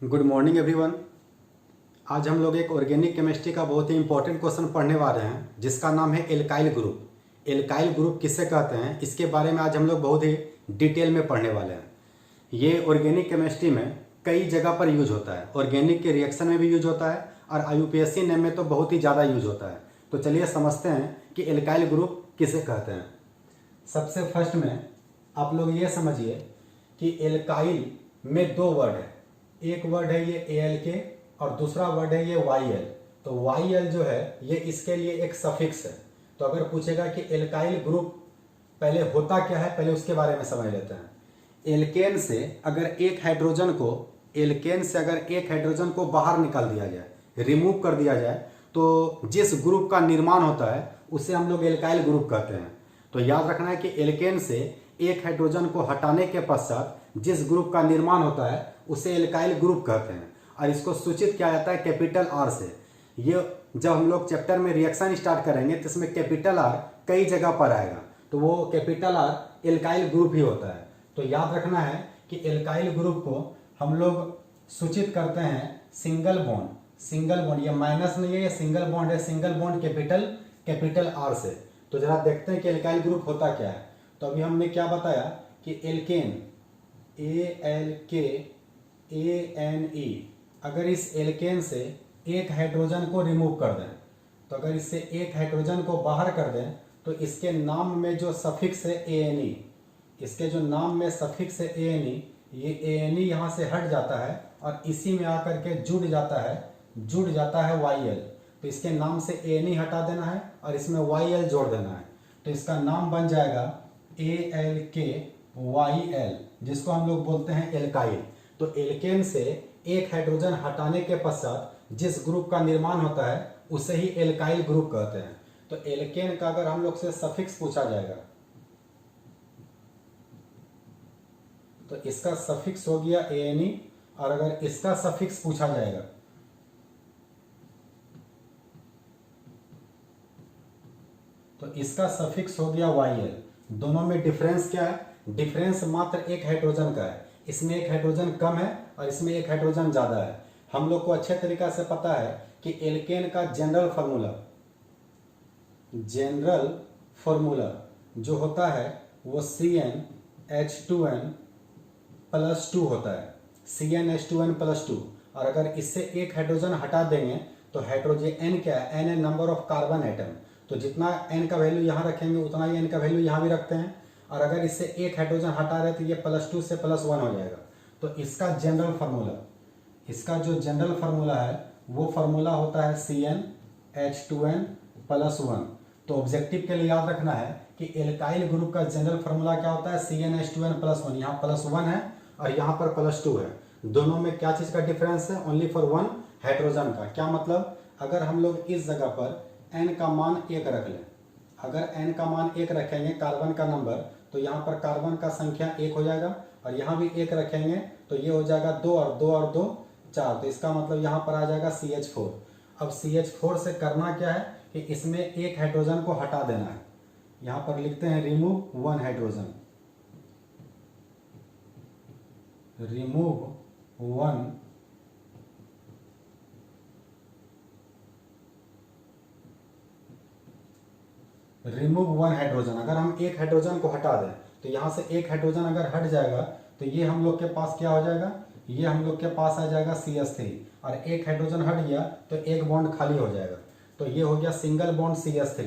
Good morning everyone. आज हम लोग एक ऑर्गेनिक केमिस्ट्री का बहुत ही इंपॉर्टेंट क्वेश्चन पढ़ने वाले हैं जिसका नाम है एल्काइल ग्रुप। एल्काइल ग्रुप किसे कहते हैं इसके बारे में आज हम लोग बहुत ही डिटेल में पढ़ने वाले हैं। ये ऑर्गेनिक केमिस्ट्री में कई जगह पर यूज होता है। ऑर्गेनिक के रिएक्शन में भी यूज होता है और IUPAC नेम में तो बहुत ही ज़्यादा यूज होता है। तो चलिए समझते हैं कि एल्काइल ग्रुप किसे कहते हैं। सबसे फर्स्ट में आप लोग ये समझिए कि एल्काइल में दो वर्ड है। एक वर्ड है ये ALK और दूसरा वर्ड है ये YL। तो YL जो है ये इसके लिए एक सफिक्स है। तो अगर पूछेगा कि एल्काइल ग्रुप पहले होता क्या है, पहले उसके बारे में समझ लेते हैं। एल्केन से अगर एक हाइड्रोजन को बाहर निकाल दिया जाए, रिमूव कर दिया जाए, तो जिस ग्रुप का निर्माण होता है उसे हम लोग एल्काइल ग्रुप कहते हैं। तो याद रखना है कि एल्केन से एक हाइड्रोजन को हटाने के पश्चात जिस ग्रुप का निर्माण होता है उसे एल्काइल ग्रुप कहते हैं और इसको सूचित किया जाता है कैपिटल R से। ये जब हम लोग चैप्टर में रिएक्शन स्टार्ट करेंगे तो इसमें कैपिटल R कई जगह पर आएगा, तो वो कैपिटल R एल्काइल ग्रुप ही होता है। तो याद रखना है कि एल्काइल ग्रुप को हम लोग सूचित करते हैं सिंगल बॉन्ड। ये माइनस नहीं है, ये सिंगल बॉन्ड है। सिंगल बॉन्ड कैपिटल R से। तो जरा देखते हैं कि एल्काइल ग्रुप होता क्या है। तो अभी हमने क्या बताया कि एल्केन ALKANE, अगर इस एल्केन से एक हाइड्रोजन को रिमूव कर दें, तो अगर इससे एक हाइड्रोजन को बाहर कर दें तो इसके नाम में जो सफिक्स है ANE, इसके जो नाम में सफिक्स है ANE, ये ANE यहाँ से हट जाता है और इसी में आकर के जुड़ जाता है YL। तो इसके नाम से ANE हटा देना है और इसमें YL जोड़ देना है। तो इसका नाम बन जाएगा ALKYL, जिसको हम लोग बोलते हैं एल्काइल। तो एल्केन से एक हाइड्रोजन हटाने के पश्चात जिस ग्रुप का निर्माण होता है उसे ही एल्काइल ग्रुप कहते हैं। तो एल्केन का अगर हम लोग से सफिक्स पूछा जाएगा तो इसका सफिक्स हो गया ANE, और अगर इसका सफिक्स पूछा जाएगा तो इसका सफिक्स हो गया YL। दोनों में डिफरेंस क्या है? डिफरेंस मात्र एक हाइड्रोजन का है। इसमें एक हाइड्रोजन कम है और इसमें एक हाइड्रोजन ज्यादा है। हम लोग को अच्छे तरीका से पता है कि एल्केन का जनरल फार्मूला जो होता है वो CnH2n+2 होता है। CnH2n+2। और अगर इससे एक हाइड्रोजन हटा देंगे तो हाइड्रोजन N क्या है? N है नंबर ऑफ कार्बन एटम। तो जितना N का वैल्यू यहाँ रखेंगे उतना ही N का वैल्यू यहाँ भी रखते हैं। और अगर इससे एक हाइड्रोजन हटा रहे तो ये +2 से +1 हो जाएगा। तो इसका जो जनरल फार्मूला है वो फार्मूला होता है CnH2n+1। तो ऑब्जेक्टिव के लिए याद रखना है कि एल्काइल ग्रुप का जनरल फार्मूला क्या होता है? CnH2n+1। यहाँ +1 है और यहाँ पर +2 है। दोनों में क्या चीज का डिफरेंस है? ओनली फॉर वन हाइड्रोजन का। क्या मतलब? अगर हम लोग इस जगह पर n का मान 1 रख लें, अगर n का मान 1 रखेंगे कार्बन का नंबर, तो यहाँ पर कार्बन का संख्या 1 हो जाएगा और यहाँ भी 1 रखेंगे तो ये हो जाएगा 2 और 2 और 2 4। तो इसका मतलब यहाँ पर आ जाएगा CH4। अब CH4 से करना क्या है कि इसमें एक हाइड्रोजन को हटा देना है। यहाँ पर लिखते हैं remove 1 hydrogen. Remove one hydrogen. अगर हम एक हाइड्रोजन को हटा दें तो यहाँ से एक हाइड्रोजन अगर हट जाएगा तो ये हम लोग के पास क्या हो जाएगा? ये हम लोग के पास आ जाएगा CH3। और एक हाइड्रोजन हट गया तो एक बॉन्ड खाली हो जाएगा। तो ये हो गया सिंगल बॉन्ड CH3।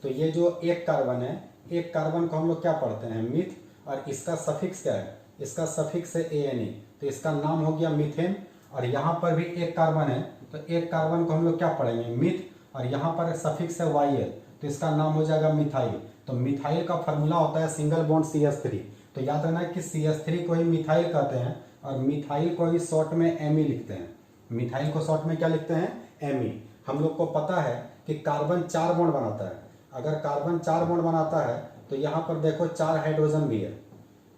तो ये जो एक कार्बन है, एक कार्बन को हम लोग क्या पढ़ते हैं? मिथ। और इसका सफिक्स क्या है? इसका सफिक्स है ANE। तो इसका नाम हो गया मीथेन। और यहाँ पर भी एक कार्बन है तो एक कार्बन को हम लोग क्या पढ़ेंगे? मिथ। और यहाँ पर सफिक्स है YL, तो इसका नाम हो जाएगा मिथाइल। तो मिथाइल का फार्मूला होता है सिंगल बॉन्ड CH3। तो याद रखना है कि CH3 को ही मिथाइल कहते हैं और मिथाइल को ही शॉर्ट में Me लिखते हैं। मिथाइल को शॉर्ट में क्या लिखते हैं? Me। हम लोग को पता है कि कार्बन 4 बॉन्ड बनाता है। अगर कार्बन 4 बॉन्ड बनाता है तो यहाँ पर देखो 4 हाइड्रोजन भी है।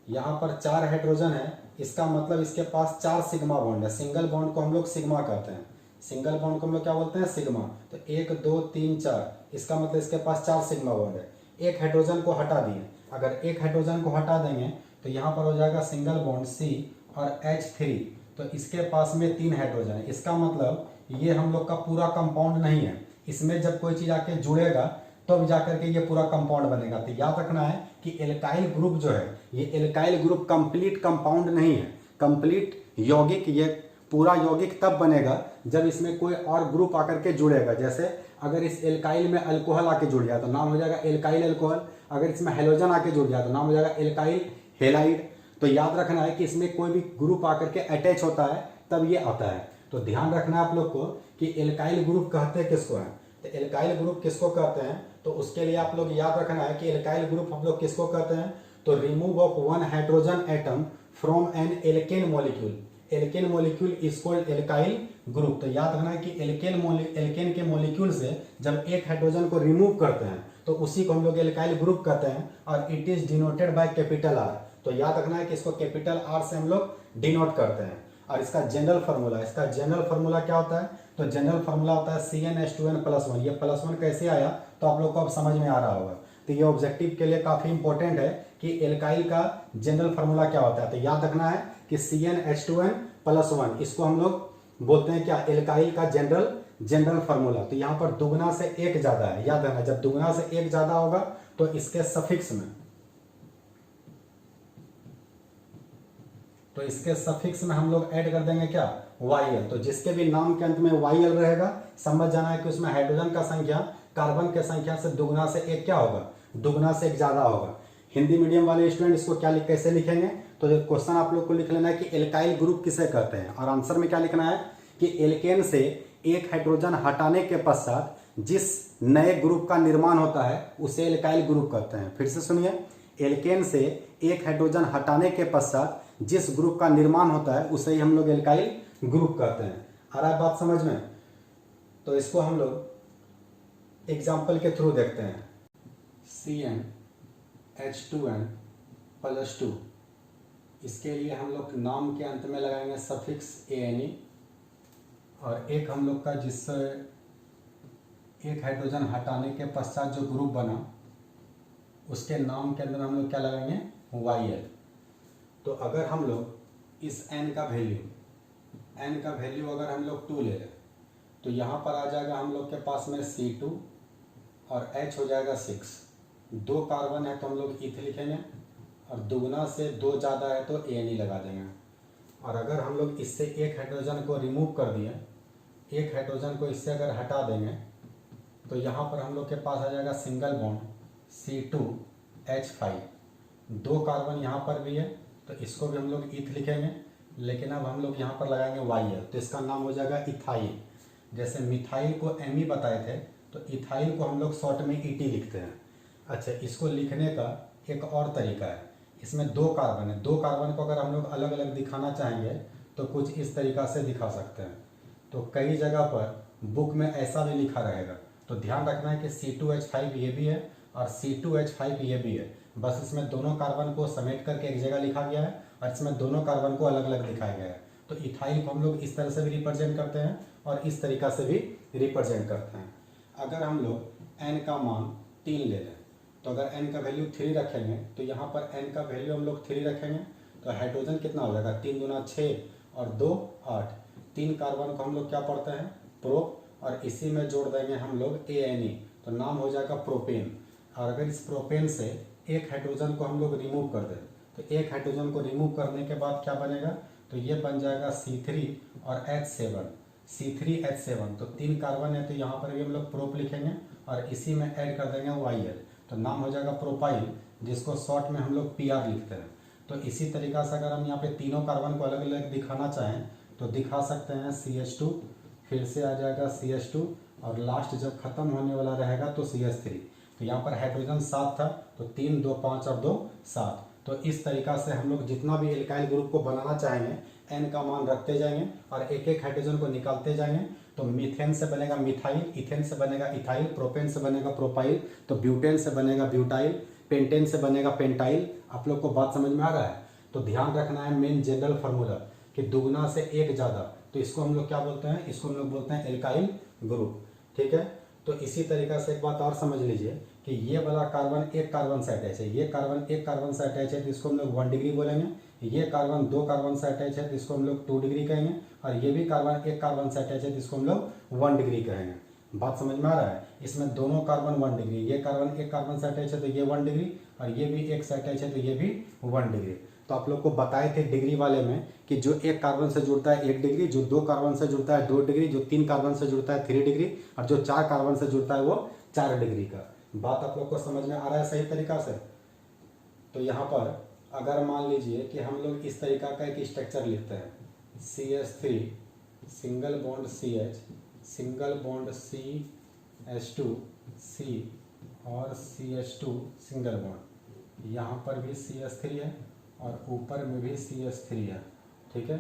यहाँ पर 4 हाइड्रोजन है, इसका मतलब इसके पास 4 सिग्मा बॉन्ड है। सिंगल बॉन्ड को हम लोग सिग्मा कहते हैं। सिंगल बॉन्ड को हम लोग क्या बोलते हैं? सिग्मा। तो 1 2 3 4, इसका मतलब इसके पास 4 सिग्मा बॉन्ड है। एक हाइड्रोजन को हटा दिए, अगर एक हाइड्रोजन को हटा देंगे तो यहाँ पर हो जाएगा सिंगल बॉन्ड C और H3। तो इसके पास में 3 हाइड्रोजन है। इसका मतलब ये हम लोग का पूरा कंपाउंड नहीं है, इसमें जब कोई चीज आके जुड़ेगा तब जाकर के ये पूरा कंपाउंड बनेगा। तो याद रखना है कि एल्काइल ग्रुप जो है, ये एल्काइल ग्रुप कंप्लीट कंपाउंड नहीं है, कंप्लीट यौगिक, ये पूरा यौगिक तब बनेगा जब इसमें कोई और ग्रुप आकर के जुड़ेगा। जैसे अगर इस एल्काइल में अल्कोहल आके जुड़ गया तो नाम हो जाएगा एल्काइल अल्कोहल, अगर इसमें हेलोजन आके जुड़ गया तो नाम हो जाएगा एल्काइल हेलाइड। तो याद रखना है कि इसमें कोई भी ग्रुप आकर के अटैच होता है तब ये आता है। तो ध्यान रखना है आप लोग को कि एल्काइल ग्रुप कहते हैं किसको है, तो एल्काइल ग्रुप किसको कहते हैं, तो उसके लिए आप लोग याद रखना है कि एल्काइल ग्रुप हम लोग किसको कहते हैं, तो remove of 1 hydrogen atom from an alkane molecule, alkane molecule is called alkyl group. तो याद रखना है कि एल्केन के मॉलिक्यूल से जब एक हाइड्रोजन को रिमूव करते हैं तो उसी को हम लोग एल्काइल ग्रुप कहते हैं, और it is denoted by capital R. तो याद रखना है कि इसको कैपिटल आर से हम लोग डिनोट करते हैं। और इसका जनरल फार्मूला क्या होता है, तो जनरल फार्मूला होता है CnH2n+1। ये +1 कैसे आया तो आप लोग को अब समझ में आ रहा होगा। तो ये ऑब्जेक्टिव के लिए काफी इंपॉर्टेंट है कि एल्काइल का जनरल फार्मूला क्या होता है। तो याद रखना है कि CnH2n+1 इसको हम लोग बोलते हैं क्या, एल्काइल का जनरल फार्मूला। तो यहाँ पर दुगना से एक ज्यादा है, याद रखना जब दुगना से एक ज्यादा होगा तो इसके सफिक्स में हम लोग ऐड कर देंगे क्या, YL। तो जिसके भी नाम के अंत में YL रहेगा समझ जाना है कि उसमें हाइड्रोजन का संख्या कार्बन के संख्या से दुगना से एक क्या होगा, दुगना से एक ज्यादा होगा। हिंदी मीडियम वाले स्टूडेंट इसको कैसे लिखेंगे, तो जो क्वेश्चन आप लोग को लिख लेना है कि एल्काइल ग्रुप किसे कहते हैं, और आंसर में क्या लिखना है कि एल्केन से एक हाइड्रोजन हटाने के पश्चात जिस नए ग्रुप का निर्माण होता है उसे एल्काइल ग्रुप कहते हैं। फिर से सुनिए, एल्केन से एक हाइड्रोजन हटाने के पश्चात जिस ग्रुप का निर्माण होता है उसे ही हम लोग एल्काइल ग्रुप कहते हैं। आ रहा है बात समझ में, तो इसको हम लोग एग्जाम्पल के थ्रू देखते हैं। CnH2n+2, इसके लिए हम लोग नाम के अंत में लगाएंगे सफिक्स ANE, और एक हम लोग का जिससे एक हाइड्रोजन हटाने के पश्चात जो ग्रुप बना उसके नाम के अंदर हम लोग क्या लगाएंगे, YL। तो अगर हम लोग इस n का वैल्यू अगर हम लोग 2 ले लें तो यहाँ पर आ जाएगा हम लोग के पास में C2 और H हो जाएगा 6। 2 कार्बन है तो हम लोग इथ लिखेंगे, और दुगना से 2 ज़्यादा है तो ANE लगा देंगे। और अगर हम लोग इससे एक हाइड्रोजन को रिमूव कर दिए, एक हाइड्रोजन को इससे अगर हटा देंगे तो यहाँ पर हम लोग के पास आ जाएगा सिंगल बॉन्ड C2H5। 2 कार्बन यहाँ पर भी है तो इसको भी हम लोग इथ लिखेंगे, लेकिन अब हम लोग यहाँ पर लगाएंगे YL, तो इसका नाम हो जाएगा इथाइल। जैसे मिथाइल को Me बताए थे तो इथाइल को हम लोग शॉर्ट में ET लिखते हैं। अच्छा, इसको लिखने का एक और तरीका है, इसमें 2 कार्बन है, 2 कार्बन को अगर हम लोग अलग अलग दिखाना चाहेंगे तो कुछ इस तरीका से दिखा सकते हैं। तो कई जगह पर बुक में ऐसा भी लिखा रहेगा, तो ध्यान रखना है कि C2H5 ये भी है और C2H5 ये भी है, बस इसमें दोनों कार्बन को समेट करके एक जगह लिखा गया है और इसमें दोनों कार्बन को अलग अलग दिखाया गया है। तो इथाइल को हम लोग इस तरह से भी रिप्रेजेंट करते हैं और इस तरीका से भी रिप्रेजेंट करते हैं। अगर हम लोग n का मान 3 ले लें तो अगर n का वैल्यू 3 रखेंगे तो यहाँ पर n का वैल्यू हम लोग 3 रखेंगे तो हाइड्रोजन कितना हो जाएगा, 3 दूना 6 और 2 8। 3 कार्बन को हम लोग क्या पढ़ते हैं, प्रोप, और इसी में जोड़ देंगे हम लोग ANE, तो नाम हो जाएगा प्रोपेन। और अगर इस प्रोपेन से एक हाइड्रोजन को हम लोग रिमूव कर दें तो एक हाइड्रोजन को रिमूव करने के बाद क्या बनेगा, तो ये बन जाएगा C3 और C3H7। तो 3 कार्बन है तो यहाँ पर भी हम लोग प्रोप लिखेंगे और इसी में ऐड कर देंगे YL, तो नाम हो जाएगा प्रोपाइल, जिसको शॉर्ट में हम लोग PR लिखते हैं। तो इसी तरीका से अगर हम यहाँ पे तीनों कार्बन को अलग अलग दिखाना चाहें तो दिखा सकते हैं CH2, फिर से आ जाएगा CH2 और लास्ट जब खत्म होने वाला रहेगा तो CH3। तो यहाँ पर हाइड्रोजन 7 था तो 3 2 5 और 2 7। तो इस तरीका से हम लोग जितना भी एल्काइल ग्रुप को बनाना चाहेंगे n का मान रखते जाएंगे और एक एक हाइड्रोजन को निकालते जाएंगे। तो मीथेन से बनेगा मिथाइल, इथेन से बनेगा इथाइल, प्रोपेन से बनेगा प्रोपाइल, तो ब्यूटेन से बनेगा ब्यूटाइल, पेंटेन से बनेगा पेंटाइल। आप लोग को बात समझ में आ रहा है। तो ध्यान रखना है मेन जनरल फार्मूला कि दुगना से एक ज़्यादा, तो इसको हम लोग क्या बोलते हैं, इसको हम लोग बोलते हैं एल्काइल ग्रुप। ठीक है, तो इसी तरीका से एक बात और समझ लीजिए कि ये वाला कार्बन एक कार्बन से अटैच है, ये कार्बन एक कार्बन से अटैच है, तो इसको हम लोग 1 डिग्री बोलेंगे। ये कार्बन 2 कार्बन से अटैच है तो इसको हम लोग 2 डिग्री कहेंगे, और ये भी कार्बन 1 कार्बन से अटैच है तो इसको हम लोग 1 डिग्री कहेंगे। बात समझ में आ रहा है? इसमें दोनों कार्बन 1 डिग्री, ये कार्बन 1 कार्बन से अटैच है तो ये 1 डिग्री, और ये भी 1 से अटैच है तो ये भी 1 डिग्री। तो आप लोग को बताए थे डिग्री वाले में कि जो 1 कार्बन से जुड़ता है 1 डिग्री, जो 2 कार्बन से जुड़ता है 2 डिग्री, जो 3 कार्बन से जुड़ता है 3 डिग्री, और जो 4 कार्बन से जुड़ता है वो 4 डिग्री का। बात आप लोग को समझ में आ रहा है सही तरीका से? तो यहाँ पर अगर मान लीजिए कि हम लोग इस तरीका का एक स्ट्रक्चर लिखते हैं, CH3 single bond CH, single bond CH2 C और CH2 सिंगल बॉन्ड, यहाँ पर भी CH3 है और ऊपर में भी CH3 है, ठीक है।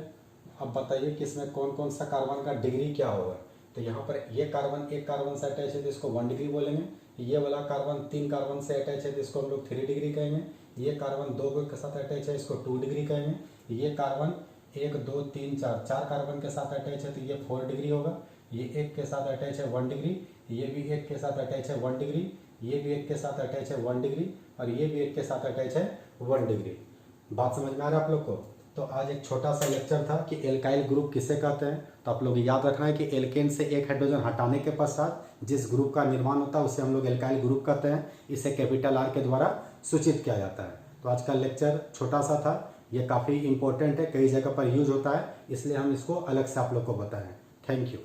अब बताइए कि इसमें कौन कौन सा कार्बन का डिग्री क्या होगा। तो यहाँ पर ये कार्बन 1 कार्बन से अटैच है तो इसको 1 डिग्री बोलेंगे, ये वाला कार्बन 3 कार्बन से अटैच है तो इसको हम लोग 3 डिग्री कहेंगे, ये कार्बन 2 के साथ अटैच है इसको 2 डिग्री कहेंगे, ये कार्बन 1 2 3 4 कार्बन के साथ अटैच है तो ये 4 डिग्री होगा, ये 1 के साथ अटैच है 1 डिग्री, ये भी 1 के साथ अटैच है 1 डिग्री, ये भी 1 के साथ अटैच है 1 डिग्री, और ये भी 1 के साथ अटैच है 1 डिग्री। बात समझ में आ रहा है आप लोग को? तो आज एक छोटा सा लेक्चर था कि एल्काइल ग्रुप किसे कहते हैं। तो आप लोग याद रखना है कि एल्केन से एक हाइड्रोजन हटाने के पश्चात जिस ग्रुप का निर्माण होता है उसे हम लोग एल्काइल ग्रुप कहते हैं। इसे कैपिटल R के द्वारा सूचित किया जाता है। तो आज का लेक्चर छोटा सा था, ये काफ़ी इंपॉर्टेंट है, कई जगह पर यूज होता है, इसलिए हम इसको अलग से आप लोग को बताएं। Thank you.